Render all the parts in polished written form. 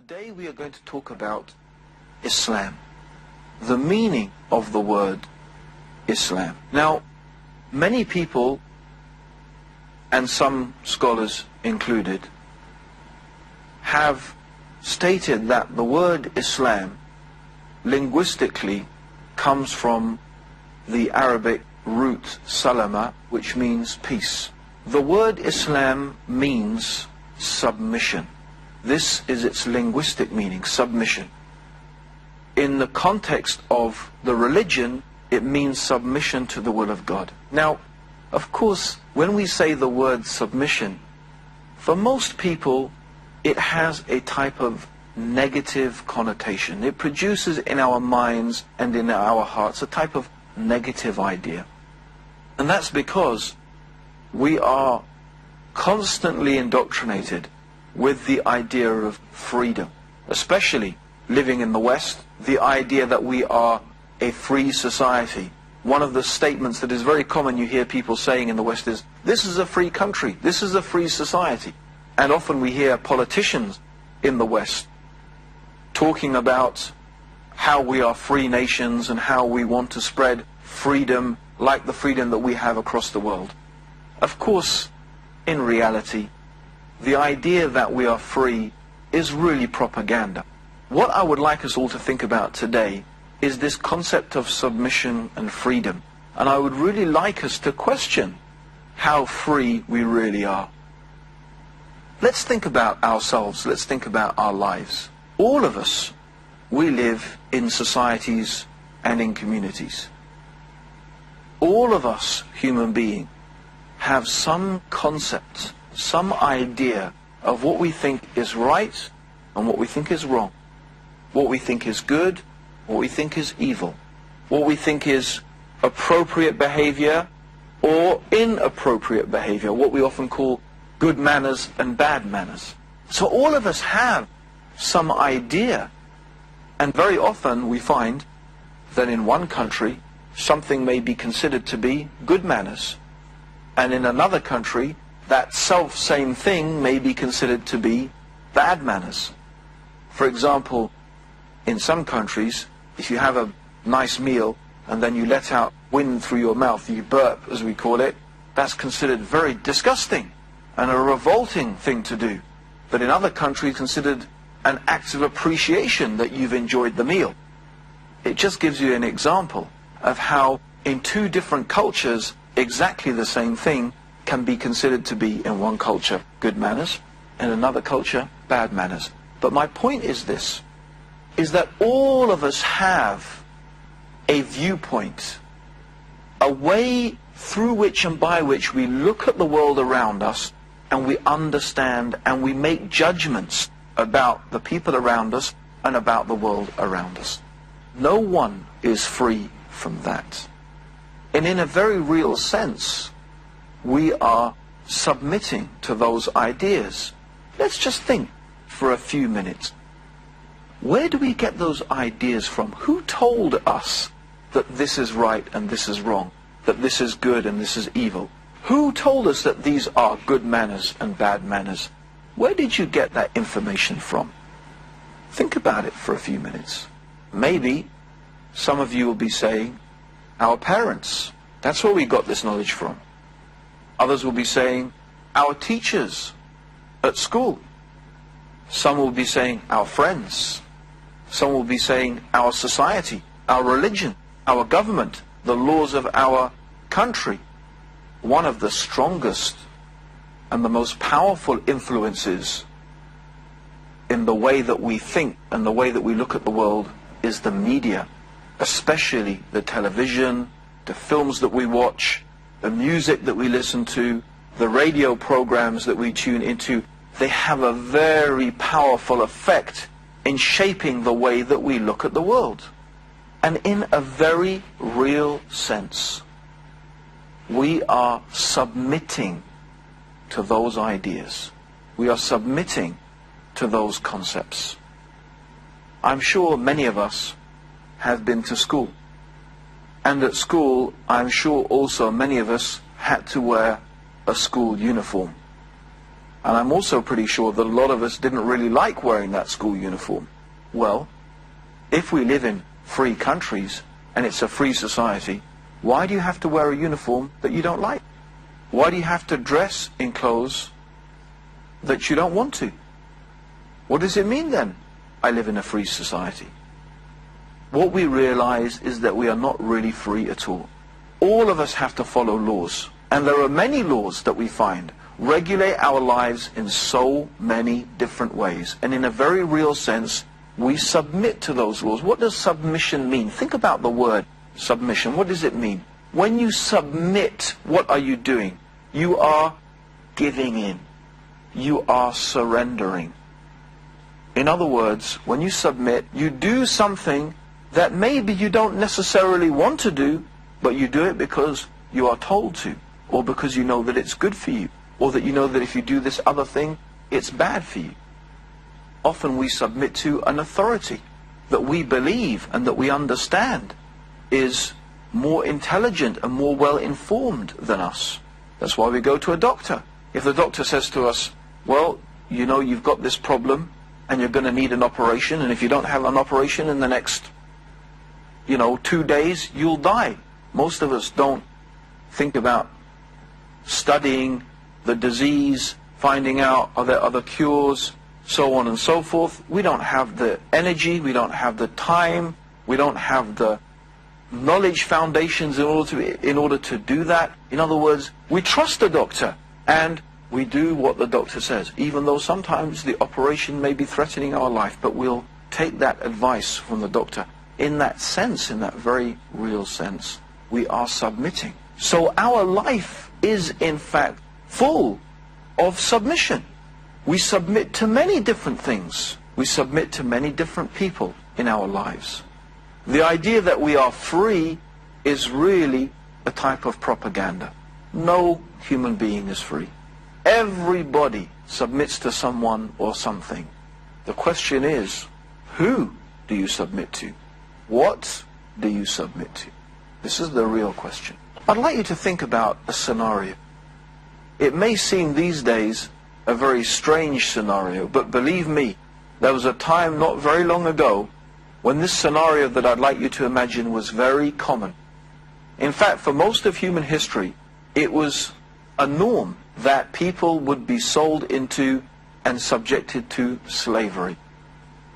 Today we are going to talk about Islam, the meaning of the word Islam. Now, many people, and some scholars included, have stated that the word Islam linguistically comes from the Arabic root salama, which means peace. The word Islam means submission. This is its linguistic meaning, submission. In the context of the religion, it means submission to the will of God. Now, of course, when we say the word submission, for most people, it has a type of negative connotation. It produces in our minds and in our hearts a type of negative idea. And that's because we are constantly indoctrinated with the idea of freedom, especially living in the West, the idea that we are a free society. One of the statements that is very common you hear people saying in the West is, this is a free country, this is a free society. And often we hear politicians in the West talking about how we are free nations and how we want to spread freedom like the freedom that we have across the world. Of course, in reality, the idea that we are free is really propaganda. What I would like us all to think about today is this concept of submission and freedom. And I would really like us to question how free we really are. Let's think about ourselves, let's think about our lives. All of us, we live in societies and in communities. All of us, human beings, have some concept, some idea of what we think is right and what we think is wrong, what we think is good, what we think is evil, what we think is appropriate behavior or inappropriate behavior, what we often call good manners and bad manners. So all of us have some idea, and very often we find that in one country something may be considered to be good manners, and in another country that same thing may be considered to be bad manners. For example, in some countries, if you have a nice meal and then you let out wind through your mouth, you burp as we call it, that's considered very disgusting and a revolting thing to do. But in other countries considered an act of appreciation that you've enjoyed the meal. It just gives you an example of how in two different cultures exactly the same thing can be considered to be in one culture good manners, in another culture bad manners. But my point is this, is that all of us have a viewpoint, a way through which and by which we look at the world around us and we understand and we make judgments about the people around us and about the world around us. No one is free from that. And in a very real sense, we are submitting to those ideas. Let's just think for a few minutes. Where do we get those ideas from? Who told us that this is right and this is wrong, that this is good and this is evil? Who told us that these are good manners and bad manners? Where did you get that information from? Think about it for a few minutes. Maybe some of you will be saying, our parents, that's where we got this knowledge from. Others will be saying, our teachers at school. Some will be saying, our friends. Some will be saying, our society, our religion, our government, the laws of our country. One of the strongest and the most powerful influences in the way that we think and the way that we look at the world is the media, especially the television, the films that we watch, the music that we listen to, the radio programs that we tune into. They have a very powerful effect in shaping the way that we look at the world. And in a very real sense, we are submitting to those ideas. We are submitting to those concepts. I'm sure many of us have been to school. And at school, I'm sure also many of us had to wear a school uniform. And I'm also pretty sure that a lot of us didn't really like wearing that school uniform. Well, if we live in free countries and it's a free society, why do you have to wear a uniform that you don't like? Why do you have to dress in clothes that you don't want to? What does it mean then, I live in a free society? What we realize is that we are not really free at all. All of us have to follow laws. And there are many laws that we find regulate our lives in so many different ways. And in a very real sense, we submit to those laws. What does submission mean? Think about the word submission. What does it mean? When you submit, what are you doing? You are giving in. You are surrendering. In other words, when you submit, you do something that maybe you don't necessarily want to do, but you do it because you are told to, or because you know that it's good for you, or that you know that if you do this other thing, it's bad for you. Often we submit to an authority that we believe and that we understand is more intelligent and more well informed than us. That's why we go to a doctor. If the doctor says to us, well, you know, you've got this problem and you're going to need an operation, and if you don't have an operation in the next 2 days, you'll die. Most of us don't think about studying the disease, finding out are there other cures, so on and so forth. We don't have the energy, we don't have the time, we don't have the knowledge foundations in order to do that. In other words, we trust the doctor and we do what the doctor says, even though sometimes the operation may be threatening our life, but we'll take that advice from the doctor. In that sense, in that very real sense, we are submitting. So our life is in fact full of submission. We submit to many different things. We submit to many different people in our lives. The idea that we are free is really a type of propaganda. No human being is free. Everybody submits to someone or something. The question is, who do you submit to? What do you submit to? This is the real question. I'd like you to think about a scenario. It may seem these days a very strange scenario, but believe me, there was a time not very long ago when this scenario that I'd like you to imagine was very common. In fact, for most of human history, it was a norm that people would be sold into and subjected to slavery.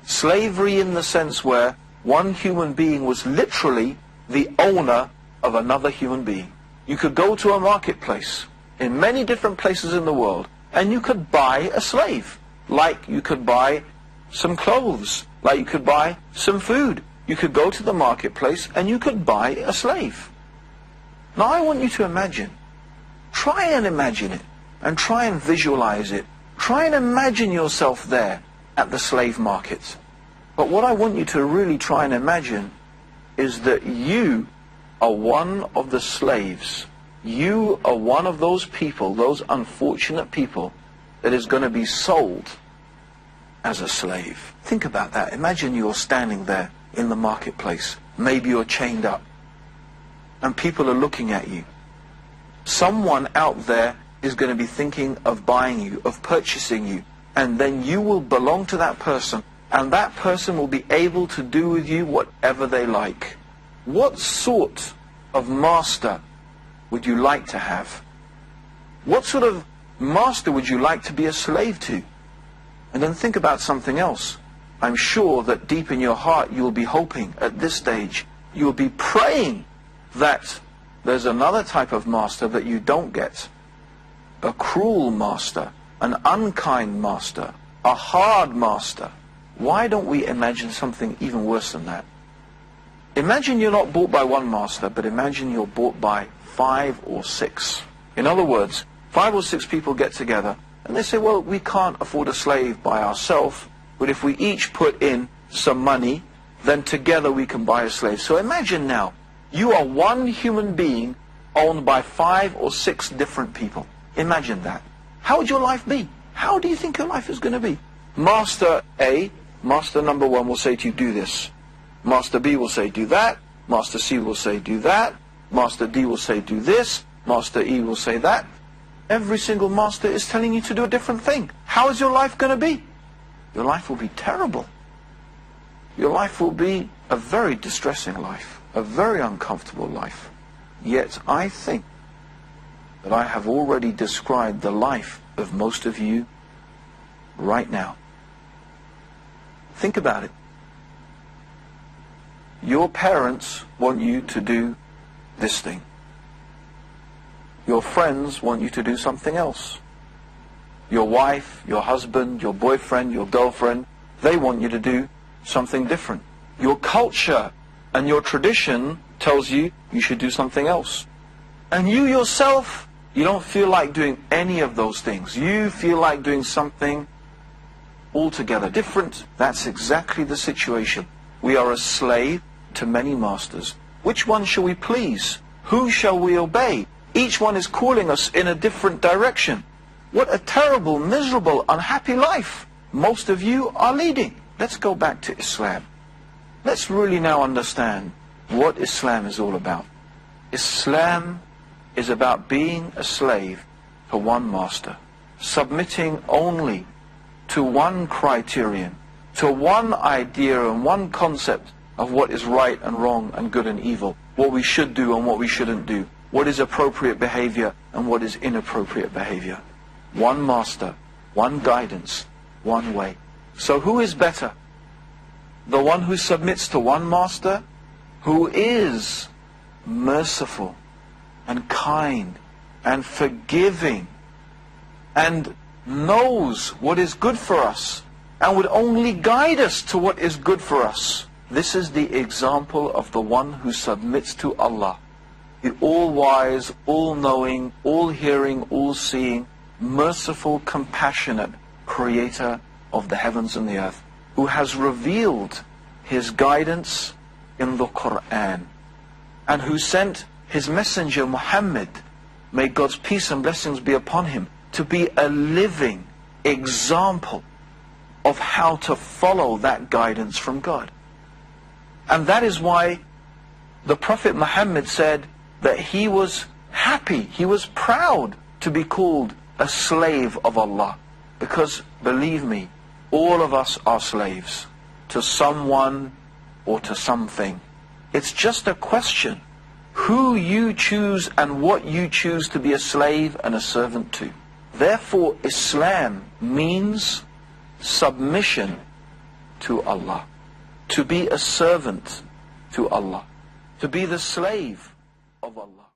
Slavery in the sense where one human being was literally the owner of another human being. You could go to a marketplace in many different places in the world and you could buy a slave, like you could buy some clothes, like you could buy some food. You could go to the marketplace and you could buy a slave. Now I want you to imagine, try and imagine it, and try and visualize it. Try and imagine yourself there at the slave market. But what I want you to really try and imagine is that you are one of the slaves. You are one of those people, those unfortunate people, that is going to be sold as a slave. Think about that. Imagine you're standing there in the marketplace. Maybe you're chained up and people are looking at you. Someone out there is going to be thinking of buying you, of purchasing you, and then you will belong to that person, and that person will be able to do with you whatever they like. What sort of master would you like to have? What sort of master would you like to be a slave to? And then think about something else. I'm sure that deep in your heart you'll be hoping at this stage, you'll be praying that there's another type of master that you don't get. A cruel master, an unkind master, a hard master. Why don't we imagine something even worse than that? Imagine you're not bought by one master, but imagine you're bought by 5 or 6. In other words, 5 or 6 people get together and they say, well, we can't afford a slave by ourselves, but if we each put in some money, then together we can buy a slave. So imagine now, you are one human being owned by 5 or 6 different people. Imagine that. How would your life be? How do you think your life is going to be? Master A, master number 1 will say to you, do this. Master B will say, do that. Master C will say, do that. Master D will say, do this. Master E will say that. Every single master is telling you to do a different thing. How is your life going to be? Your life will be terrible. Your life will be a very distressing life, a very uncomfortable life. Yet I think that I have already described the life of most of you right now. Think about it. Your parents want you to do this thing. Your friends want you to do something else. Your wife, your husband, your boyfriend, your girlfriend, they want you to do something different. Your culture and your tradition tells you you should do something else. And you yourself, you don't feel like doing any of those things. You feel like doing something altogether different. That's exactly the situation. We are a slave to many masters. Which one shall we please? Who shall we obey? Each one is calling us in a different direction. What a terrible, miserable, unhappy life most of you are leading. Let's go back to Islam. Let's really now understand what Islam is all about. Islam is about being a slave to one master, submitting only to one criterion, to one idea and one concept of what is right and wrong and good and evil, what we should do and what we shouldn't do, what is appropriate behavior and what is inappropriate behavior. One master, one guidance, one way. So who is better? The one who submits to one master, who is merciful and kind and forgiving and knows what is good for us and would only guide us to what is good for us. This is the example of the one who submits to Allah, the all-wise, all-knowing, all-hearing, all-seeing, merciful, compassionate creator of the heavens and the earth, who has revealed his guidance in the Qur'an, and who sent his messenger Muhammad, may God's peace and blessings be upon him, to be a living example of how to follow that guidance from God. And that is why the Prophet Muhammad said that he was happy, he was proud to be called a slave of Allah. Because, believe me, all of us are slaves to someone or to something. It's just a question who you choose and what you choose to be a slave and a servant to. Therefore, Islam means submission to Allah, to be a servant to Allah, to be the slave of Allah.